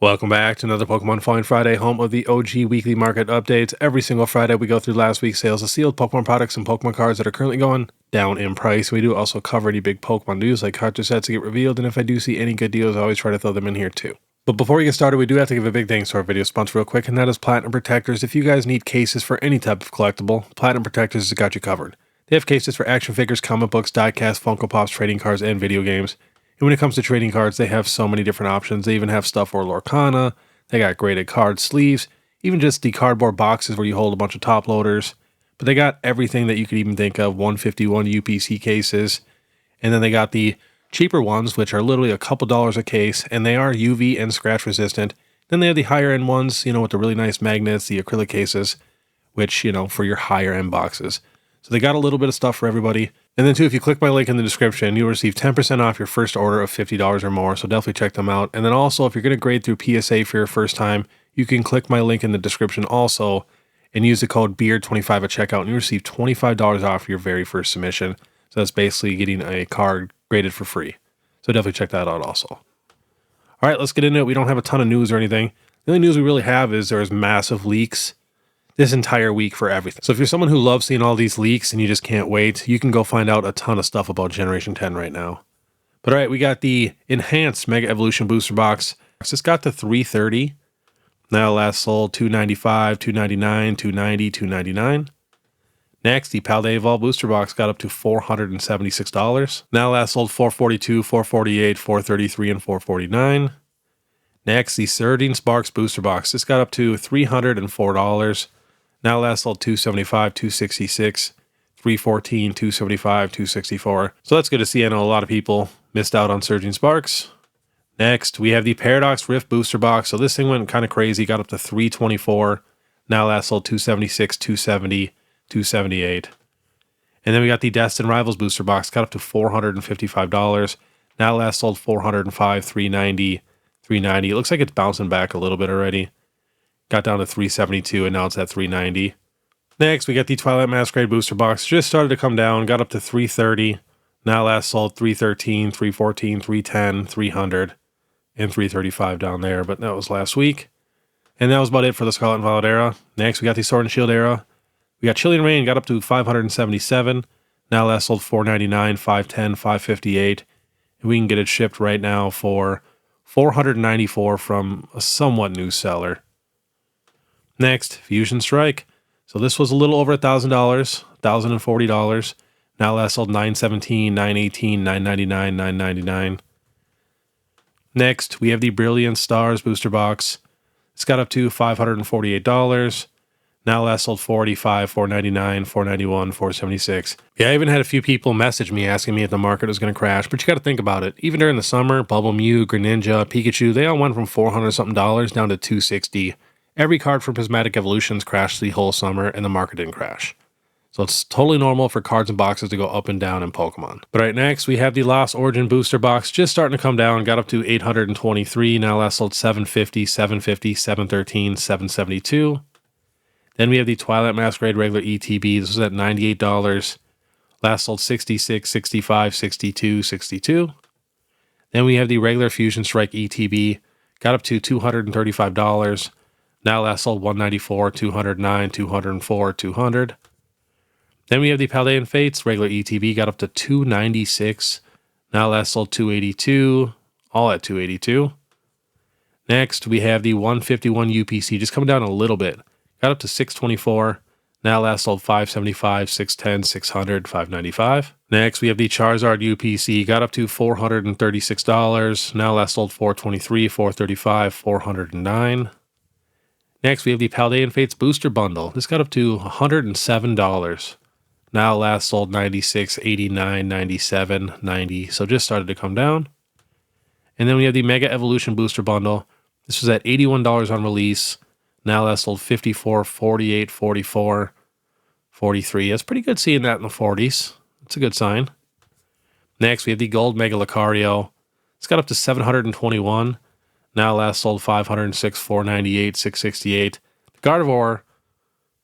Welcome back to another Pokemon Find Friday, home of the OG weekly market updates. Every single Friday, we go through last week's sales of sealed Pokemon products and Pokemon cards that are currently going down in price. We do also cover any big Pokemon news like card sets to get revealed, and if I do see any good deals, I always try to throw them in here too. But before we get started, we do have to give a big thanks to our video sponsor real quick, and that is Platinum Protectors. If you guys need cases for any type of collectible, Platinum Protectors has got you covered. They have cases for action figures, comic books, diecast, Funko Pops, trading cards, and video games. And when it comes to trading cards, they have so many different options. They even have stuff for Lorcana. They got graded card sleeves, even just the cardboard boxes where you hold a bunch of top loaders. But they got everything that you could even think of, 151 UPC cases. And then they got the cheaper ones, which are literally a couple dollars a case, and they are UV and scratch resistant. Then they have the higher end ones, with the really nice magnets, the acrylic cases, which, for your higher end boxes. So they got a little bit of stuff for everybody. And then too, if you click my link in the description, you'll receive 10% off your first order of $50 or more. So definitely check them out. And then also, if you're going to grade through PSA for your first time, you can click my link in the description also and use the code BEARD25 at checkout, and you receive $25 off your very first submission. So that's basically getting a card graded for free. So definitely check that out also. All right, let's get into it. We don't have a ton of news or anything. The only news we really have is there's massive leaks this entire week for everything. So if you're someone who loves seeing all these leaks and you just can't wait, you can go find out a ton of stuff about Generation 10 right now. But all right, we got the enhanced Mega Evolution Booster Box. It's got the 330. Now last sold $295, $299, $290, $299. Next, the Paldea Evolved Booster Box got up to $476. Now last sold $442, $448, $433, and $449. Next, the Surging Sparks Booster Box. This got up to $304. Now last sold $275, $266, $314, $275, $264. So that's good to see. I know a lot of people missed out on Surging Sparks. Next, we have the Paradox Rift Booster Box. So this thing went kind of crazy, got up to $324. Now last sold $276, $270, $278. And then we got the Destined Rivals Booster Box, got up to $455. Now last sold $405, $390, $390. It looks like it's bouncing back a little bit already. Got down to $372 and now it's at $390. Next, we got the Twilight Masquerade Booster Box. Just started to come down, got up to $330. Now last sold $313, $314, $310, $300, and $335 down there. But that was last week. And that was about it for the Scarlet and Violet era. Next, we got the Sword and Shield era. We got Chilean Rain, got up to $577. Now last sold $499, $510, $558. And we can get it shipped right now for $494 from a somewhat new seller. Next, Fusion Strike. So this was a little over $1,000, $1,040. Now last sold $917, $918, $999, $999. Next, we have the Brilliant Stars Booster Box. It's got up to $548. Now last sold $485, $499, $491, $476. Yeah, I even had a few people message me asking me if the market was going to crash, but you got to think about it. Even during the summer, Bubble Mew, Greninja, Pikachu, they all went from $400 something down to $260. Every card from Prismatic Evolutions crashed the whole summer, and the market didn't crash. So it's totally normal for cards and boxes to go up and down in Pokemon. But right next, we have the Lost Origin Booster Box, just starting to come down, got up to $823. Now last sold $750, $750, $713, $772. Then we have the Twilight Masquerade regular ETB. This was at $98. Last sold $66, $65, $62, $62. Then we have the regular Fusion Strike ETB. Got up to $235. Now last sold $194, $209, $204, $200. Then we have the Paldean Fates regular ETB. Got up to $296. Now last sold $282. All at $282. Next, we have the 151 UPC. Just coming down a little bit. Got up to $624. Now last sold $575, $610, $600, $595. Next, we have the Charizard UPC. Got up to $436. Now last sold $423, $435, $409. Next, we have the Paldean Fates Booster Bundle. This got up to $107. Now last sold $96, $89, $97, $90. So just started to come down. And then we have the Mega Evolution Booster Bundle. This was at $81 on release. Now last sold $54, $48, $44, $43. That's pretty good seeing that in the 40s. That's a good sign. Next, we have the Gold Mega Lucario. It's got up to $721. Now last sold $506, $498, $668. The Gardevoir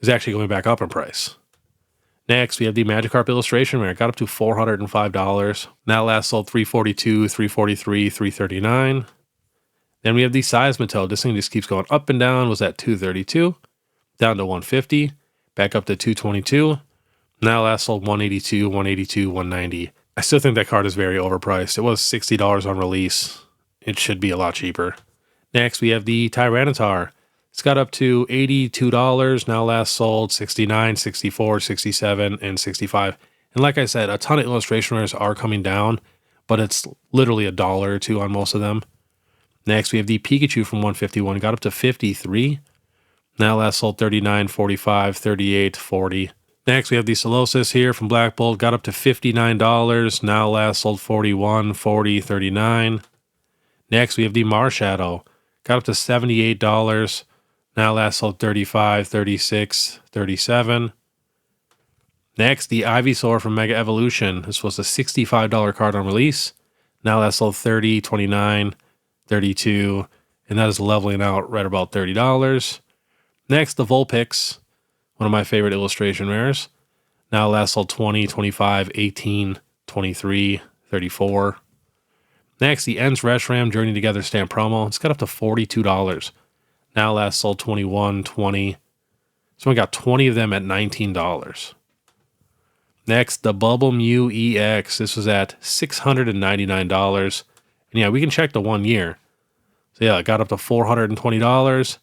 is actually going back up in price. Next, we have the Magikarp Illustration Rare. It got up to $405. Now last sold $342, $343, $339. Then we have the Seismitoad. This thing just keeps going up and down. Was at 232, down to 150, back up to 222. Now last sold 182, 182, 190. I still think that card is very overpriced. It was $60 on release. It should be a lot cheaper. Next, we have the Tyranitar. It's got up to $82. Now last sold 69, 64, 67, and 65. And like I said, a ton of illustration rares are coming down, but it's literally $1 or $2 on most of them. Next, we have the Pikachu from 151. Got up to 53. Now last sold 39, 45, 38, 40. Next, we have the Solosis here from Black Bolt. Got up to $59. Now last sold 41, 40, 39. Next, we have the Marshadow. Got up to $78. Now last sold 35, 36, 37. Next, the Ivysaur from Mega Evolution. This was a $65 card on release. Now last sold 30, 29, 32. And that is leveling out right about $30. Next, the Vulpix. One of my favorite illustration rares. Now last sold 20, 25, 18, 23, 34. Next, the Ents Reshiram Journey Together stamp promo. It's got up to $42. Now last sold 21, 20. So we got 20 of them at $19. Next, the Bubble Mew EX. This was at $699. And yeah, we can check the 1 year. So yeah, it got up to $420.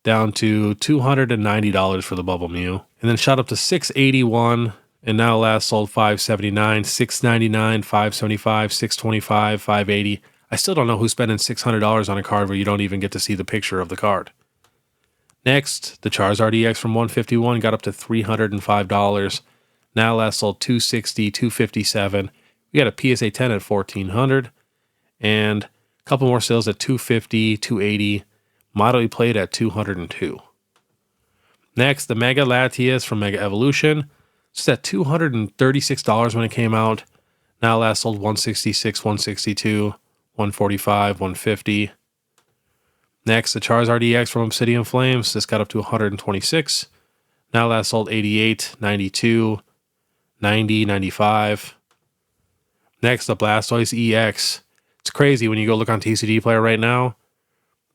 Down to $290 for the Bubble Mew. And then shot up to $681. And now last sold $579, $699, $575, $625, $580. I still don't know who's spending $600 on a card where you don't even get to see the picture of the card. Next, the Charizard EX from 151 got up to $305. Now last sold $260, $257. We got a PSA 10 at $1,400. And a couple more sales at $250, $280. Model played at $202. Next, the Mega Latias from Mega Evolution. It's at $236 when it came out. Now last sold $166, $162, $145, $150. Next, the Charizard EX from Obsidian Flames. This got up to $126. Now last sold $88, $92, $90, $95. Next, the Blastoise EX. It's crazy when you go look on TCG Player right now.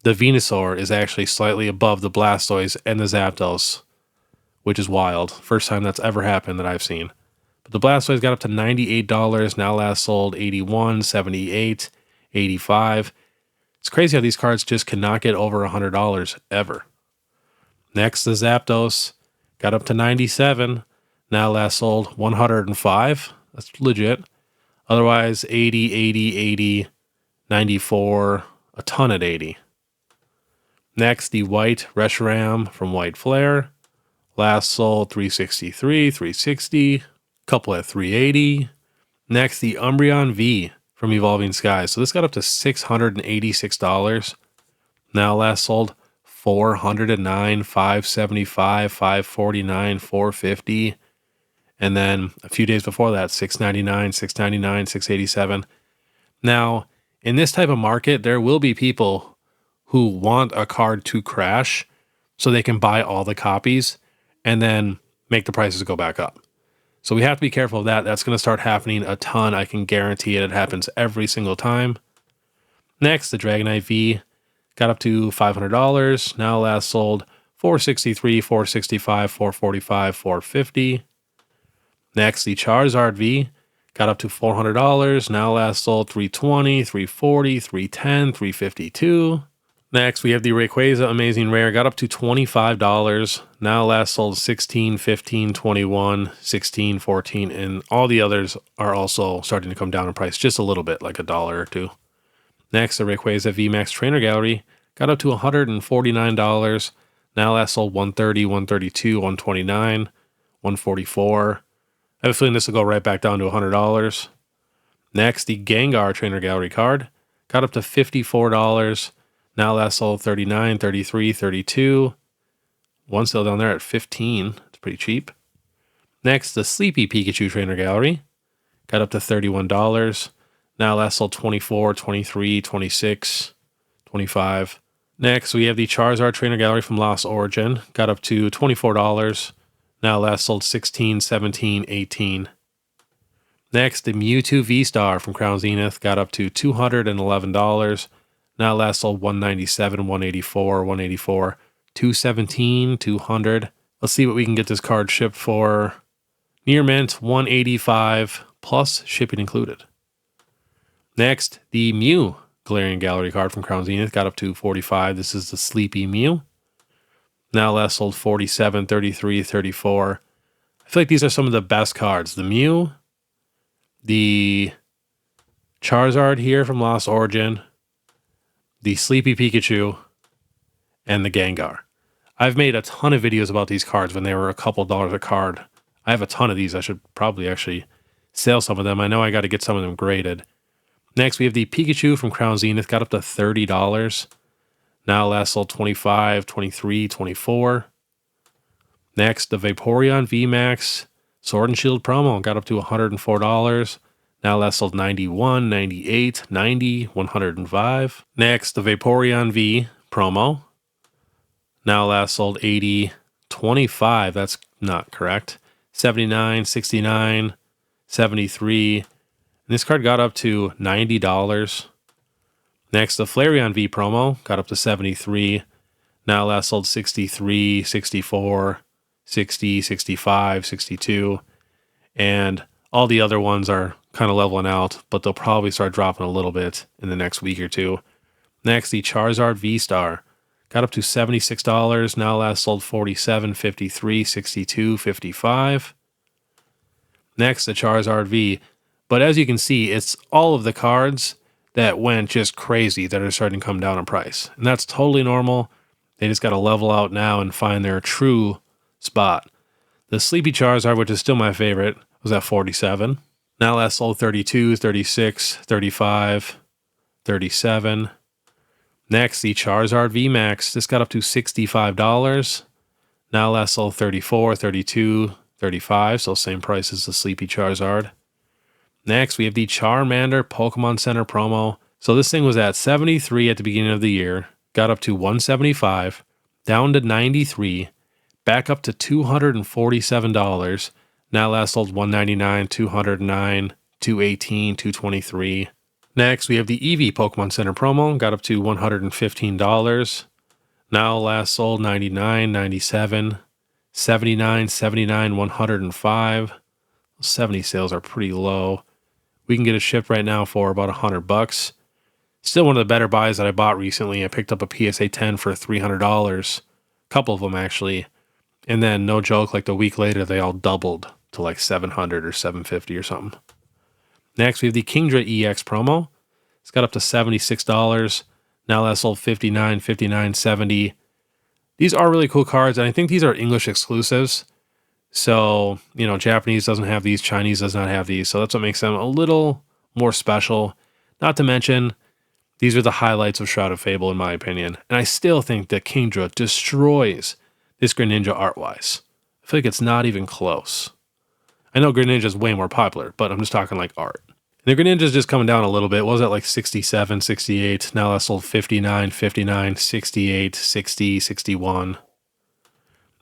The Venusaur is actually slightly above the Blastoise and the Zapdos, which is wild. First time that's ever happened that I've seen. But the Blastoise got up to $98. Now last sold $81, $78, $85. It's crazy how these cards just cannot get over $100 ever. Next, the Zapdos got up to $97. Now last sold $105. That's legit. Otherwise, $80, $80, $80, $94, a ton at $80. Next, the White Reshiram from White Flare. Last sold $363, $360, couple at $380. Next, the Umbreon V from Evolving Skies. So this got up to $686. Now last sold $409, $575, $549, $450. And then a few days before that, $699, $699, $687. Now, in this type of market, there will be people who want a card to crash so they can buy all the copies and then make the prices go back up. So we have to be careful of that. That's going to start happening a ton. I can guarantee it. It happens every single time. Next, the Dragonite V got up to $500. Now last sold $463, $465, $445, $450. Next, the Charizard V got up to $400. Now last sold $320, $340, $310, $352. Next, we have the Rayquaza Amazing Rare. Got up to $25. Now last sold $16, $15, $21, $16, $14. And all the others are also starting to come down in price just a little bit, like $1 or $2. Next, the Rayquaza VMAX Trainer Gallery. Got up to $149. Now last sold $130, $132, $129, $144. I have a feeling this will go right back down to $100. Next, the Gengar Trainer Gallery card. Got up to $54. Now last sold $39, $33, $32. One sale down there at $15. It's pretty cheap. Next, the Sleepy Pikachu Trainer Gallery. Got up to $31. Now last sold $24, $23, $26, $25. Next, we have the Charizard Trainer Gallery from Lost Origin. Got up to $24. Now last sold $16, $17, $18. Next, the Mewtwo V-Star from Crown Zenith got up to $211. Now last sold 197, 184, 184, 217, 200. Let's see what we can get this card shipped for. Near mint, 185 plus shipping included. Next, the Mew Galarian Gallery card from Crown Zenith got up to 45. This is the Sleepy Mew. Now last sold 47, 33, 34. I feel like these are some of the best cards. The Mew, the Charizard here from Lost Origin, the Sleepy Pikachu, and the Gengar. I've made a ton of videos about these cards when they were a couple dollars a card. I have a ton of these. I should probably actually sell some of them. I know I got to get some of them graded. Next, we have the Pikachu from Crown Zenith. Got up to $30. Now last sold 25, 23, 24. Next, the Vaporeon VMAX Sword and Shield promo. Got up to $104. Now last sold 91, 98, 90, 105. Next, the Vaporeon V promo. Now last sold 80, 25. That's not correct. 79, 69, 73. And this card got up to $90. Next, the Flareon V promo got up to 73. Now last sold 63, 64, 60, 65, 62. And all the other ones are kind of leveling out, but they'll probably start dropping a little bit in the next week or two. Next, the Charizard V-Star got up to $76. Now last sold 47, 53, 62, 55. Next, the Charizard V. But as you can see, it's all of the cards that went just crazy that are starting to come down in price. And that's totally normal. They just got to level out now and find their true spot. The Sleepy Charizard, which is still my favorite, was at 47. Now last sold 32, 36, 35, 37. Next, the Charizard VMAX. This got up to $65. Now last sold 34, 32, 35. So same price as the Sleepy Charizard. Next, we have the Charmander Pokemon Center promo. So this thing was at 73 at the beginning of the year. Got up to 175. Down to 93. Back up to $247. Now last sold 199, 209, 218, 223. Next, we have the Eevee Pokemon Center promo. Got up to $115. Now last sold 99, 97, 79, 79, 105. 70 sales are pretty low. We can get it shipped right now for about $100. Still one of the better buys that I bought recently. I picked up a PSA 10 for $300. A couple of them actually. And then, no joke, like the week later, they all doubled to like $700 or $750 or something. Next, we have the Kingdra EX promo. It's got up to $76. Now last sold 59, 59, 70. These are really cool cards, and I think these are English exclusives. So, you know, Japanese doesn't have these, Chinese does not have these. So that's what makes them a little more special. Not to mention, these are the highlights of Shroud of Fable, in my opinion. And I still think that Kingdra destroys this Greninja art-wise. I feel like it's not even close. I know Greninja is way more popular, but I'm just talking like art. And the Greninja is just coming down a little bit. What was that, like 67, 68? Now that's sold 59, 59, 68, 60, 61.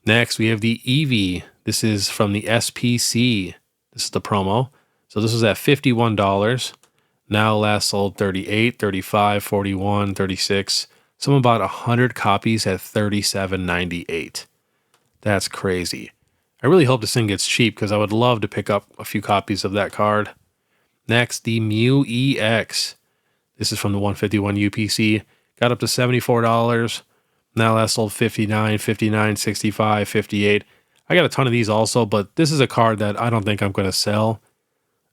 Next, we have the Eevee. This is from the SPC. This is the promo. So this was at $51. Now last sold 38, 35, 41, 36. Someone bought 100 copies at $37.98. That's crazy. I really hope this thing gets cheap because I would love to pick up a few copies of that card. Next, the Mew EX. This is from the 151 UPC. Got up to $74. Now last sold 59, 59, 65, 58. I got a ton of these also, but this is a card that I don't think I'm going to sell.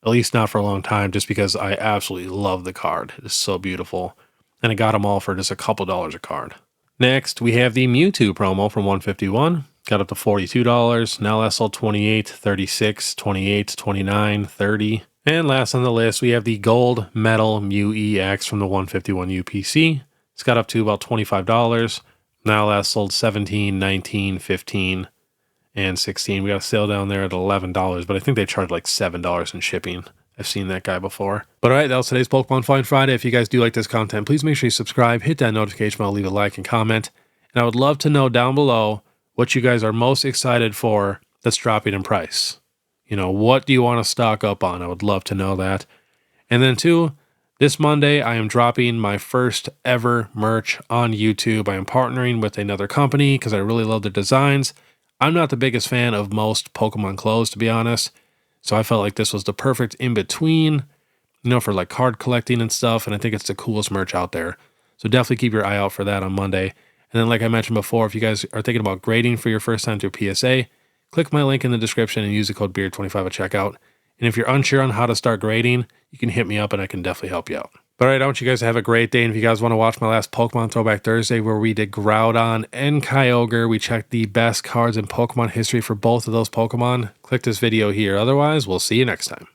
At least not for a long time, just because I absolutely love the card. It's so beautiful. And I got them all for just a couple dollars a card. Next, we have the Mewtwo promo from 151. Got up to $42. Now last sold 28, 36, 28, 29, 30. And last on the list, we have the Gold Metal Mew EX from the 151 UPC. It's got up to about $25. Now last sold 17, 19, 15, and 16. We got a sale down there at $11, but I think they charge like $7 in shipping. I've seen that guy before. But all right, that was today's Pokemon Find Friday. If you guys do like this content, please make sure you subscribe, hit that notification bell, leave a like and comment. And I would love to know down below what you guys are most excited for that's dropping in price. You know, what do you want to stock up on? I would love to know that. And then two, This Monday, I am dropping my first ever merch on YouTube. I am partnering with another company because I really love their designs. I'm not the biggest fan of most Pokemon clothes, to be honest. So I felt like this was the perfect in-between, for like card collecting and stuff. And I think it's the coolest merch out there. So definitely keep your eye out for that on Monday. And then like I mentioned before, if you guys are thinking about grading for your first time through PSA, click my link in the description and use the code BEARD25 at checkout. And if you're unsure on how to start grading, you can hit me up and I can definitely help you out. But all right, I want you guys to have a great day. And if you guys want to watch my last Pokemon Throwback Thursday where we did Groudon and Kyogre, we checked the best cards in Pokemon history for both of those Pokemon, click this video here. Otherwise, we'll see you next time.